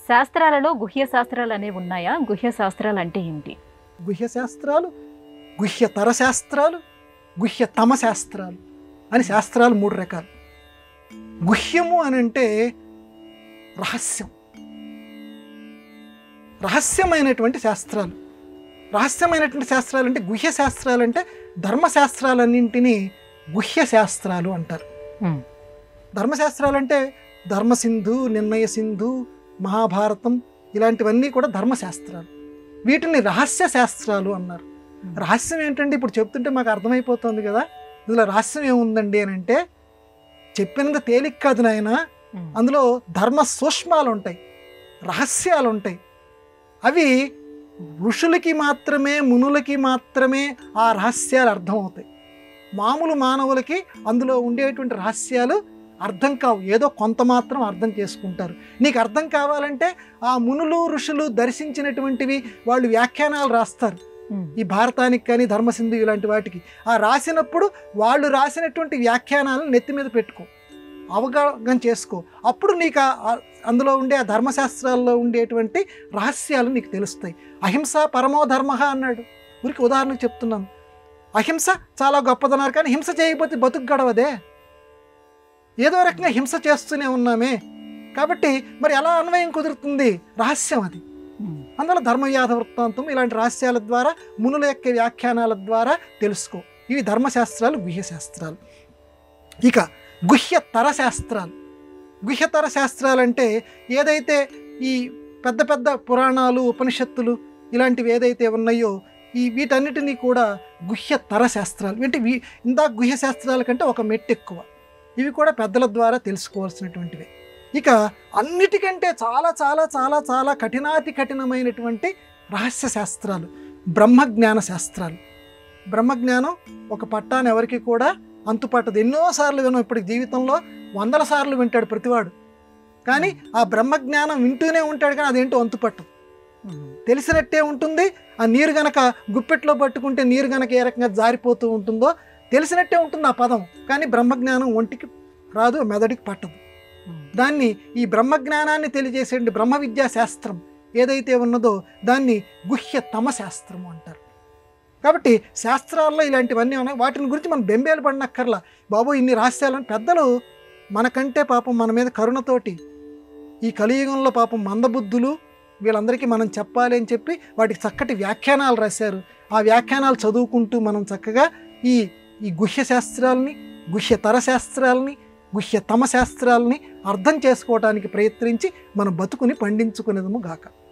శాస్త్రాలలో గుహ్య శాస్త్రాలు అనేవి ఉన్నాయా? గుహ్య శాస్త్రాలు అంటే ఏంటి? గుహ్య శాస్త్రాలు, గుహ్యతర శాస్త్రాలు, గుహ్యతమ శాస్త్రాలు అని శాస్త్రాలు 3 రకాలు. గుహ్యము అని అంటే రహస్యం, రహస్యమైనటువంటి శాస్త్రాలు. రహస్యమైనటువంటి శాస్త్రాలు అంటే గుహ్య శాస్త్రాలు అంటే ధర్మశాస్త్రాలన్నింటినీ గుహ్య శాస్త్రాలు అంటారు. ధర్మశాస్త్రాలు అంటే ధర్మసింధు, నిర్ణయ సింధు, మహాభారతం ఇలాంటివన్నీ కూడా ధర్మశాస్త్రాలు. వీటిని రహస్య శాస్త్రాలు అన్నారు. రహస్యం ఏంటంటే ఇప్పుడు చెప్తుంటే మాకు అర్థమైపోతుంది కదా, ఇందులో రహస్యం ఏముందండి అని అంటే, చెప్పినంత తేలిక కాదు నాయన, అందులో ధర్మ సూక్ష్మాలు ఉంటాయి, రహస్యాలు ఉంటాయి. అవి ఋషులకి మాత్రమే, మునులకి మాత్రమే ఆ రహస్యాలు అర్థమవుతాయి. మామూలు మానవులకి అందులో ఉండేటువంటి రహస్యాలు అర్థం కావు, ఏదో కొంత మాత్రం అర్థం చేసుకుంటారు. నీకు అర్థం కావాలంటే ఆ మునులు ఋషులు దర్శించినటువంటివి వాళ్ళు వ్యాఖ్యానాలు రాస్తారు, ఈ భారతానికి కానీ ధర్మసింధు ఇలాంటి వాటికి. ఆ రాసినప్పుడు వాళ్ళు రాసినటువంటి వ్యాఖ్యానాలను నెత్తి మీద పెట్టుకో, అవగాహన చేసుకో. అప్పుడు నీకు అందులో ఉండే ఆ ధర్మశాస్త్రాల్లో ఉండేటువంటి రహస్యాలు నీకు తెలుస్తాయి. అహింస పరమో ధర్మ అన్నాడు. ఊరికి ఉదాహరణకు చెప్తున్నాను. అహింస చాలా గొప్పదన్నారు, కానీ హింస చేయకపోతే బతుకు గడవదే. ఏదో రకంగా హింస చేస్తూనే ఉన్నామే, కాబట్టి మరి ఎలా అన్వయం కుదురుతుంది? రహస్యం అది. అందువల్ల ధర్మవ్యాధ వృత్తాంతం ఇలాంటి రహస్యాల ద్వారా, మునుల యొక్క వ్యాఖ్యానాల ద్వారా తెలుసుకో. ఇవి ధర్మశాస్త్రాలు, గుహ్య శాస్త్రాలు. ఇక గుహ్యతర శాస్త్రాలు. గుహ్యతర శాస్త్రాలు అంటే ఏదైతే ఈ పెద్ద పెద్ద పురాణాలు, ఉపనిషత్తులు ఇలాంటివి ఏదైతే ఉన్నాయో వీటన్నిటినీ కూడా గుహ్యతర శాస్త్రాలు. అంటే ఇందాక గుహ్య శాస్త్రాల కంటే ఒక మెట్టు ఎక్కువ. ఇవి కూడా పెద్దల ద్వారా తెలుసుకోవాల్సినటువంటివి. ఇక అన్నిటికంటే చాలా చాలా చాలా చాలా కఠినాతి కఠినమైనటువంటి రహస్య శాస్త్రాలు బ్రహ్మజ్ఞాన శాస్త్రాలు. బ్రహ్మజ్ఞానం ఒక పట్టాన్ని ఎవరికి కూడా అంతుపట్టదు. ఎన్నోసార్లు విన్నాం, ఇప్పటికి జీవితంలో 100 సార్లు వింటాడు ప్రతివాడు, కానీ ఆ బ్రహ్మజ్ఞానం వింటూనే ఉంటాడు, కానీ అదేంటో అంతుపట్టదు. తెలిసినట్టే ఉంటుంది. ఆ నీరు గనక గుప్పెట్లో పట్టుకుంటే నీరు గనక ఏ రకంగా జారిపోతూ ఉంటుందో తెలిసినట్టే ఉంటుంది ఆ పదం, కానీ బ్రహ్మజ్ఞానం ఒంటికి రాదు, మెదడికి పట్టదు. దాన్ని, ఈ బ్రహ్మజ్ఞానాన్ని తెలియజేసే బ్రహ్మ విద్యా శాస్త్రం ఏదైతే ఉన్నదో దాన్ని గుహ్యతమ శాస్త్రం అంటారు. కాబట్టి శాస్త్రాల్లో ఇలాంటివన్నీ ఉన్నాయి. వాటిని గురించి మనం బెంబేలు పడినక్కర్లా. బాబు ఇన్ని రహస్యాలని పెద్దలు మనకంటే పాపం మన మీద కరుణతోటి ఈ కలియుగంలో పాపం మందబుద్ధులు వీళ్ళందరికీ మనం చెప్పాలి అని చెప్పి వాటికి చక్కటి వ్యాఖ్యానాలు రాశారు. ఆ వ్యాఖ్యానాలు చదువుకుంటూ మనం చక్కగా ఈ గుహ్య శాస్త్రాలని, గుహ్యతర శాస్త్రాలని, గుహ్యతమ శాస్త్రాలని అర్థం చేసుకోవడానికి ప్రయత్నించి మన బతుకుని పండించుకునేదము గాక.